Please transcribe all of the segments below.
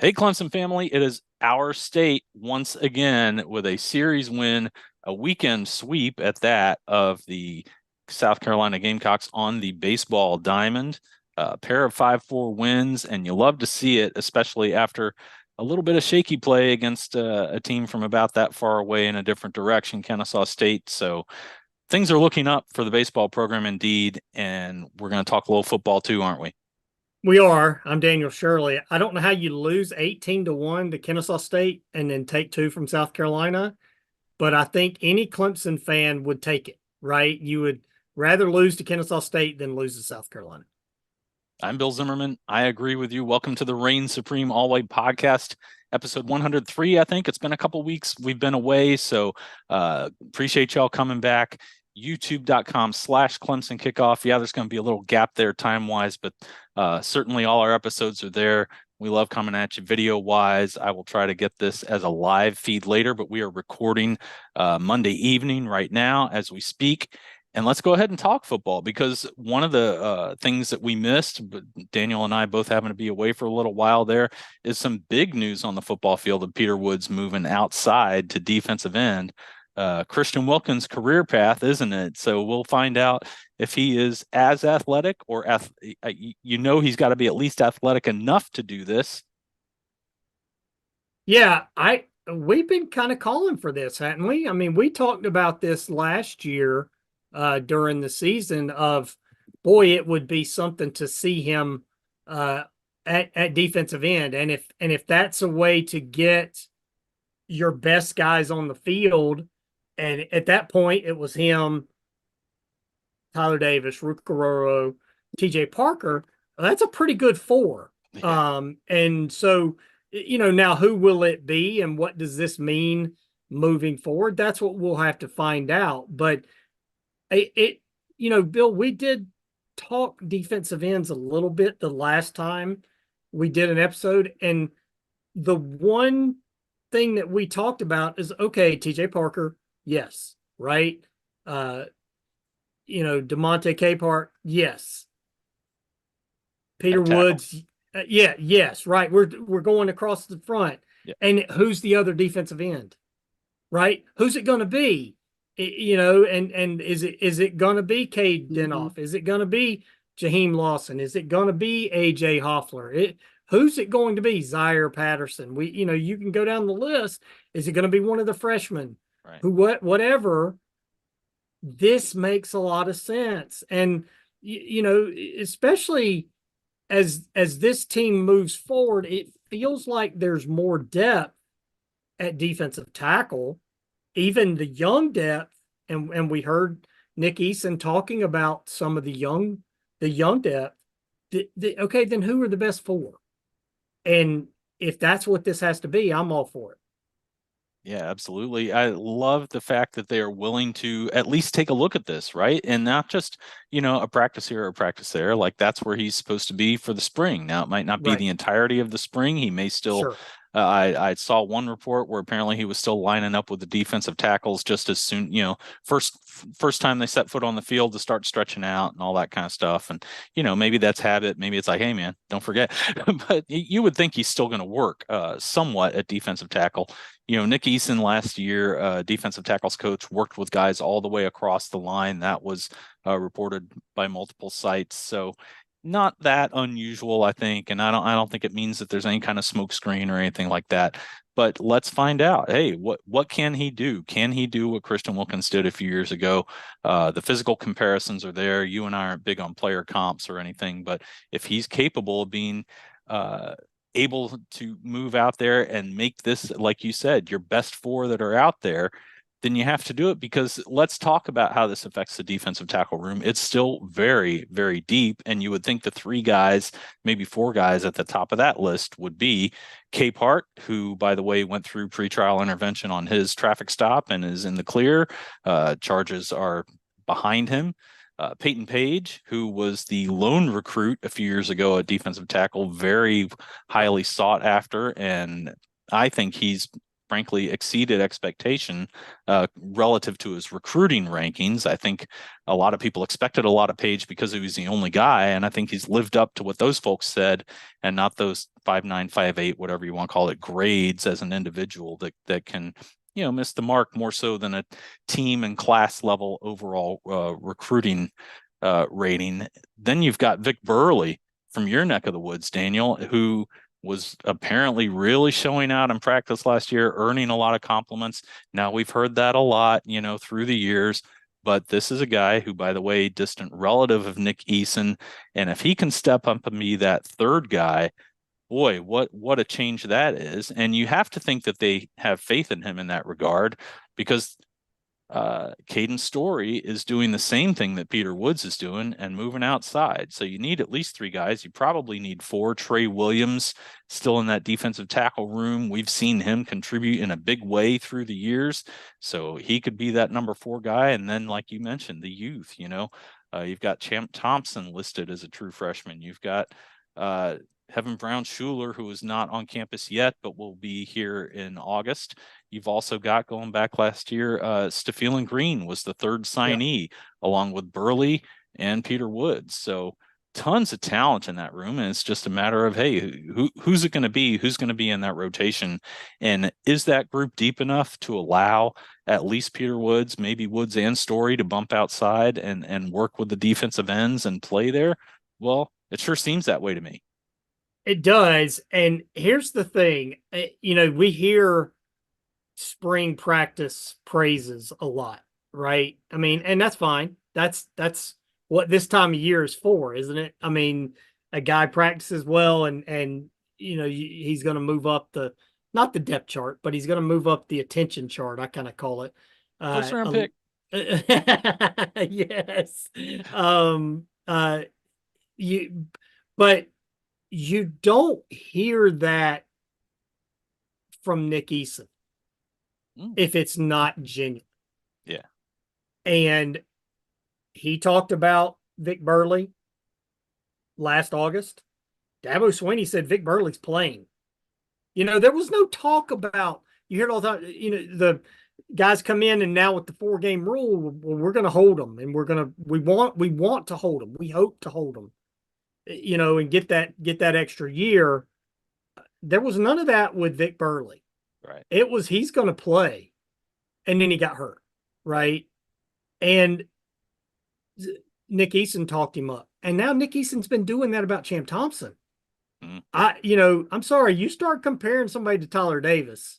Hey, Clemson family, it is our state once again with a series win, a weekend sweep at that of the South Carolina Gamecocks on the baseball diamond. A pair of 5-4 wins, and you love to see it, especially after a little bit of shaky play against a team from about that far away in a different direction, Kennesaw State. So things are looking up for the baseball program indeed, and we're going to talk a little football too, aren't we? We are. I'm Daniel Shirley. I don't know how you lose 18-1 to Kennesaw State and then take two from South Carolina, but I think any Clemson fan would take it, right? You would rather lose to Kennesaw State than lose to South Carolina. I'm Bill Zimmerman. I agree with you. Welcome to the Reign Supreme All White Podcast, episode 103. I think it's been a couple weeks. We've been away, so appreciate y'all coming back. YouTube.com/Clemson Kickoff. Yeah, there's going to be a little gap there time wise, but certainly all our episodes are there. We love coming at you video wise. I will try to get this as a live feed later, but we are recording Monday evening right now as we speak. And let's go ahead and talk football, because one of the things that we missed, but Daniel and I both having to be away for a little while there, is some big news on the football field of Peter Woods moving outside to defensive end. Christian Wilkins' career path, isn't it? So we'll find out if he is as athletic or he's got to be at least athletic enough to do this. Yeah, we've been kind of calling for this, hadn't we? I mean, we talked about this last year during the season of, boy, it would be something to see him uh, at defensive end, and if that's a way to get your best guys on the field. And at that point, it was him, Tyler Davis, Rucororo, TJ Parker. That's a pretty good four. Yeah. And so, now who will it be and what does this mean moving forward? That's what we'll have to find out. But Bill, we did talk defensive ends a little bit the last time we did an episode. And the one thing that we talked about is, okay, TJ Parker, yes, right? DeMonte Capehart, yes. Peter At tackle. Woods, yeah, yes, right. We're going across the front. Yeah. And who's the other defensive end? Right? Who's it going to be? And is it going to be Cade Denoff? Is it going to be Jaheim Lawson? Is it going to be AJ Hoffler? Who's it going to be? Zaire Patterson. You can go down the list. Is it going to be one of the freshmen? Right. Whatever. This makes a lot of sense. And especially as this team moves forward, it feels like there's more depth at defensive tackle, even the young depth. And we heard Nick Eason talking about some of the young depth. Okay, then who are the best four? And if that's what this has to be, I'm all for it. Yeah, absolutely. I love the fact that they are willing to at least take a look at this, right? And not just, a practice here or a practice there. Like that's where he's supposed to be for the spring. Now, it might not be Right. the entirety of the spring. He may still, Sure. I saw one report where apparently he was still lining up with the defensive tackles just as soon, first time they set foot on the field to start stretching out and all that kind of stuff. And, maybe that's habit. Maybe it's like, hey, man, don't forget. But you would think he's still going to work somewhat at defensive tackle. Nick Eason last year, defensive tackles coach, worked with guys all the way across the line. That was reported by multiple sites. So not that unusual, I think. And I don't think it means that there's any kind of smoke screen or anything like that. But let's find out. Hey, what can he do? Can he do what Christian Wilkins did a few years ago? The physical comparisons are there. You and I aren't big on player comps or anything, but if he's capable of being able to move out there and make this, like you said, your best four that are out there, then you have to do it, because let's talk about how this affects the defensive tackle room. It's still very, very deep. And you would think the three guys, maybe four guys at the top of that list would be Capehart, who, by the way, went through pretrial intervention on his traffic stop and is in the clear. Charges are behind him. Peyton Page, who was the lone recruit a few years ago, a defensive tackle, very highly sought after. And I think he's frankly exceeded expectation relative to his recruiting rankings. I think a lot of people expected a lot of Page because he was the only guy, and I think he's lived up to what those folks said, and not those 5.9, 5.8, whatever you want to call it, grades as an individual that can miss the mark more so than a team and class level overall recruiting rating. Then you've got Vic Burley from your neck of the woods, Daniel, who was apparently really showing out in practice last year, earning a lot of compliments. Now we've heard that a lot, through the years, but this is a guy who, by the way, distant relative of Nick Eason. And if he can step up and be that third guy, boy, what a change that is. And you have to think that they have faith in him in that regard, because Caden Story is doing the same thing that Peter Woods is doing and moving outside. So you need at least three guys. You probably need four. Trey Williams still in that defensive tackle room. We've seen him contribute in a big way through the years. So he could be that number 4 guy. And then, like you mentioned, the youth, you've got Champ Thompson listed as a true freshman. You've got Heaven Brown-Shuler, who is not on campus yet, but will be here in August. You've also got, going back last year, Stephen Green was the third signee, along with Burley and Peter Woods. So tons of talent in that room, and it's just a matter of, hey, who's it going to be? Who's going to be in that rotation? And is that group deep enough to allow at least Peter Woods, maybe Woods and Story, to bump outside and work with the defensive ends and play there? Well, it sure seems that way to me. It does. And here's the thing, we hear spring practice praises a lot, right? I mean, and that's fine. That's what this time of year is for, isn't it? I mean, a guy practices well and he's going to move up not the depth chart, but he's going to move up the attention chart, I kind of call it. First round pick. Yes. But you don't hear that from Nick Eason if it's not genuine. Yeah. And he talked about Vic Burley last August. Dabo Swinney said Vic Burley's playing. There was no talk about, you hear it all the time, the guys come in and now with the 4-game rule, well, we're going to hold them, and we want to hold them. We hope to hold them. And get that extra year. There was none of that with Vic Burley. Right. It was, he's going to play, and then he got hurt, right? And Nick Eason talked him up, and now Nick Eason's been doing that about Champ Thompson. I'm sorry, you start comparing somebody to Tyler Davis,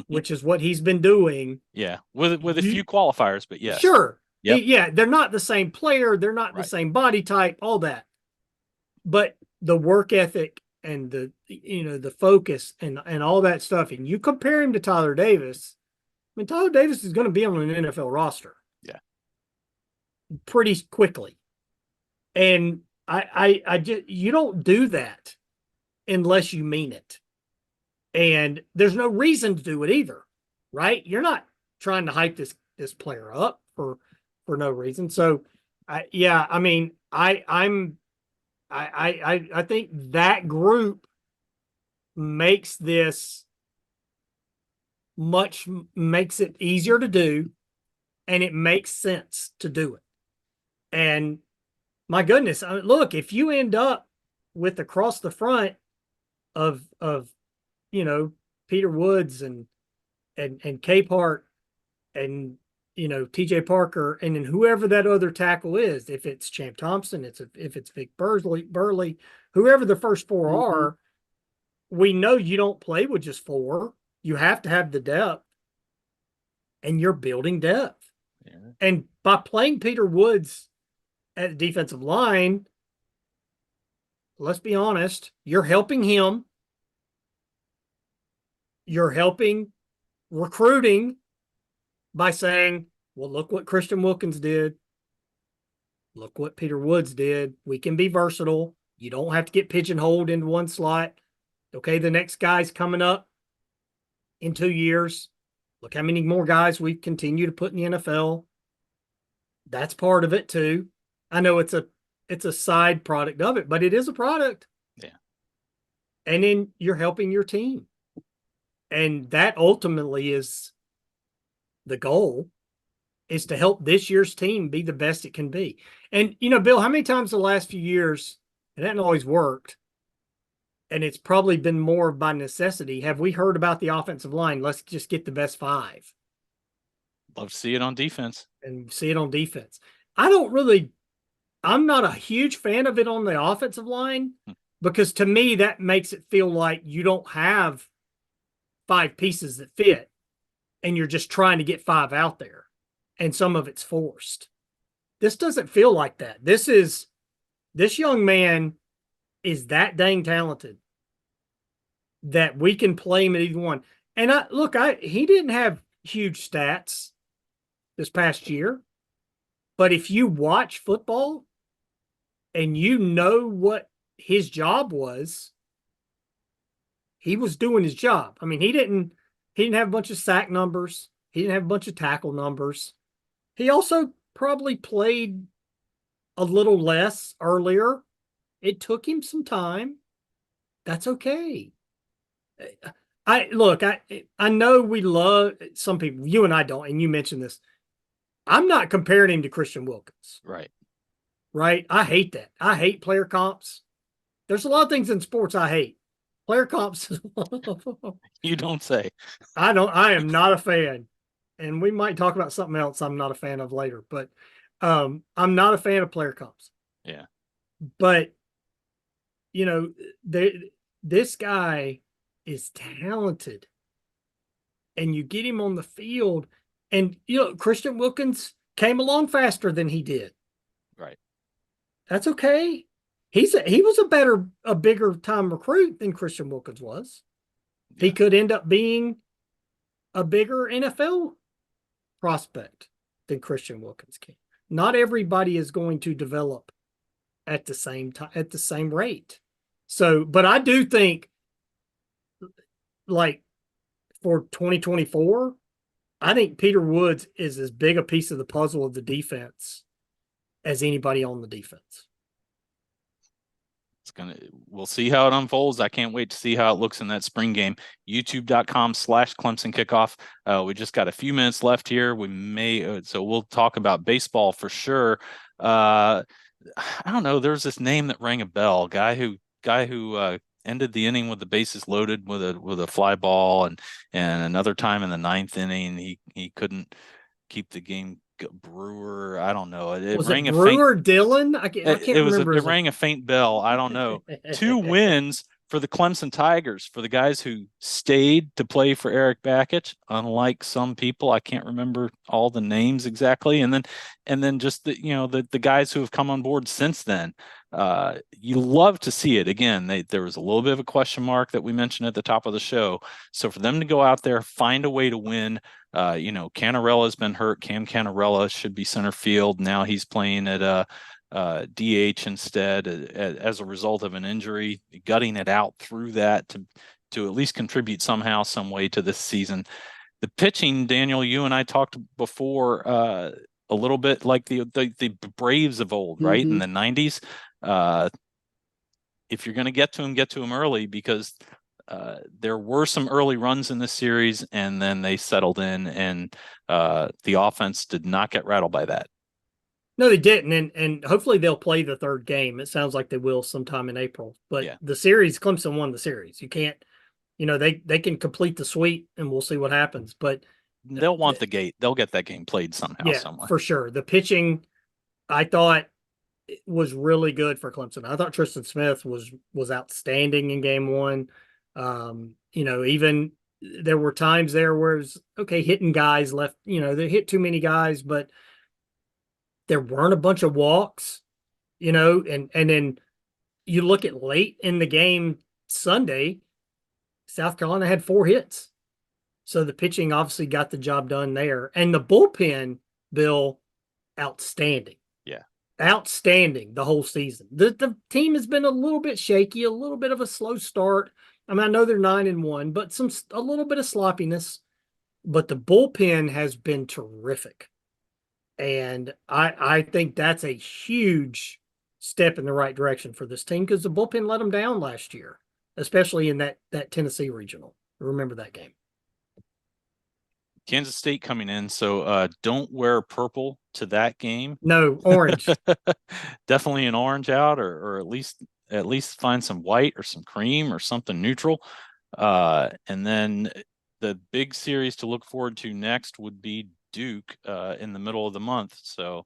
which is what he's been doing. Yeah, with a few qualifiers, but yes, sure, yep. Yeah, they're not the same player, they're not the same body type, all that. But the work ethic and the focus and all that stuff, and you compare him to Tyler Davis, I mean, Tyler Davis is going to be on an NFL roster. Yeah. Pretty quickly. And I just, you don't do that unless you mean it. And there's no reason to do it either, right? You're not trying to hype this player up for no reason. So I think that group makes it easier to do, and it makes sense to do it. And my goodness, look, if you end up with across the front of Peter Woods and Capehart and TJ Parker, and then whoever that other tackle is, if it's Champ Thompson, if it's Vic Burley, whoever the first 4 are, we know you don't play with just 4. You have to have the depth, and you're building depth. Yeah. And by playing Peter Woods at the defensive line, let's be honest, you're helping him. You're helping recruiting by saying, well, look what Christian Wilkins did. Look what Peter Woods did. We can be versatile. You don't have to get pigeonholed into one slot. Okay, the next guy's coming up in 2 years. Look how many more guys we continue to put in the NFL. That's part of it too. I know it's a side product of it, but it is a product. Yeah. And then you're helping your team. And that ultimately is the goal, is to help this year's team be the best it can be. And, Bill, how many times the last few years, it hasn't always worked, and it's probably been more by necessity, have we heard about the offensive line? Let's just get the best five Love to see it on defense. and see it on defense. I'm not a huge fan of it on the offensive line, because to me, that makes it feel like you don't have five pieces that fit and you're just trying to get five out there, and some of it's forced. This doesn't feel like that. This young man is that dang talented that we can play him at either one. And he didn't have huge stats this past year, but if you watch football and you know what his job was, he was doing his job. I mean, he didn't have a bunch of sack numbers. He didn't have a bunch of tackle numbers. He also probably played a little less earlier. It took him some time. That's okay. I know we love some people. You and I don't, and you mentioned this. I'm not comparing him to Christian Wilkins. Right. Right? I hate that. I hate player comps. There's a lot of things in sports I hate. Player comps is one of them. You don't say. I am not a fan. And we might talk about something else I'm not a fan of later, but I'm not a fan of player comps. Yeah. But this guy is talented, and you get him on the field, and Christian Wilkins came along faster than he did. Right. That's okay. He was a bigger time recruit than Christian Wilkins was. Yeah. He could end up being a bigger NFL prospect than Christian Wilkins can. Not everybody is going to develop at the same time, at the same rate. So, but I do think, like, for 2024, I think Peter Woods is as big a piece of the puzzle of the defense as anybody on the defense. We'll see how it unfolds. I can't wait to see how it looks in that spring game. YouTube.com/Clemson kickoff. We just got a few minutes left here. So we'll talk about baseball for sure. I don't know. There's this name that rang a bell. Guy who ended the inning with the bases loaded with a fly ball, and another time in the ninth inning he couldn't keep the game. Brewer, I don't know. It rang a Brewer faint, Dylan. I can't remember. It rang a faint bell. I don't know. 2 wins for the Clemson Tigers, for the guys who stayed to play for Eric Bakich. Unlike some people, I can't remember all the names exactly. And then just the guys who have come on board since then. You love to see it. Again, there was a little bit of a question mark that we mentioned at the top of the show. So for them to go out there, find a way to win. Cannarella's been hurt. Cam Cannarella should be center field. Now he's playing at DH instead as a result of an injury, gutting it out through that to at least contribute somehow, some way to this season. The pitching, Daniel, you and I talked before a little bit like the Braves of old, right? In the 90s. If you're going to get to him early, because there were some early runs in this series, and then they settled in, and the offense did not get rattled by that. No, they didn't, and hopefully they'll play the third game. It sounds like they will sometime in April. But yeah. The series, Clemson won the series. You can't, they can complete the sweep, and we'll see what happens. But they'll want the gate. They'll get that game played somehow, somewhere. For sure. The pitching, I thought, was really good for Clemson. I thought Tristan Smith was outstanding in game one. Even there were times there where it was hitting guys left. They hit too many guys, but there weren't a bunch of walks. And then you look at late in the game Sunday, South Carolina had 4 hits. So the pitching obviously got the job done there. And the bullpen, Bill, outstanding. Yeah. Outstanding the whole season. The team has been a little bit shaky, a little bit of a slow start. I mean, I know they're 9-1, but a little bit of sloppiness. But the bullpen has been terrific. And I think that's a huge step in the right direction for this team, because the bullpen let them down last year, especially in that Tennessee regional. Remember that game. Kansas State coming in, so don't wear purple to that game. No, orange. Definitely an orange out, or at least find some white or some cream or something neutral. And then the big series to look forward to next would be Duke in the middle of the month. So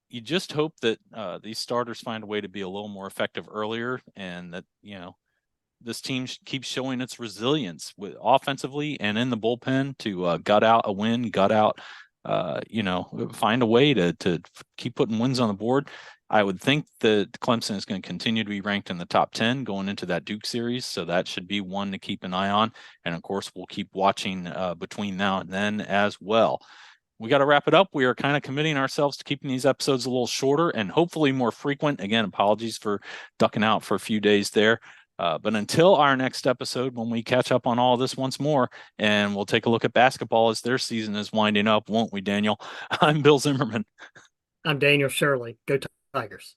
you just hope that these starters find a way to be a little more effective earlier, and that this team keeps showing its resilience with offensively and in the bullpen to gut out a win, gut out, find a way to keep putting wins on the board. I would think that Clemson is going to continue to be ranked in the top 10 going into that Duke series. So that should be one to keep an eye on. And of course, we'll keep watching between now and then as well. We got to wrap it up. We are kind of committing ourselves to keeping these episodes a little shorter and hopefully more frequent. Again, apologies for ducking out for a few days there. But until our next episode, when we catch up on all this once more, and we'll take a look at basketball as their season is winding up, won't we, Daniel? I'm Bill Zimmerman. I'm Daniel Shirley. Go Tigers.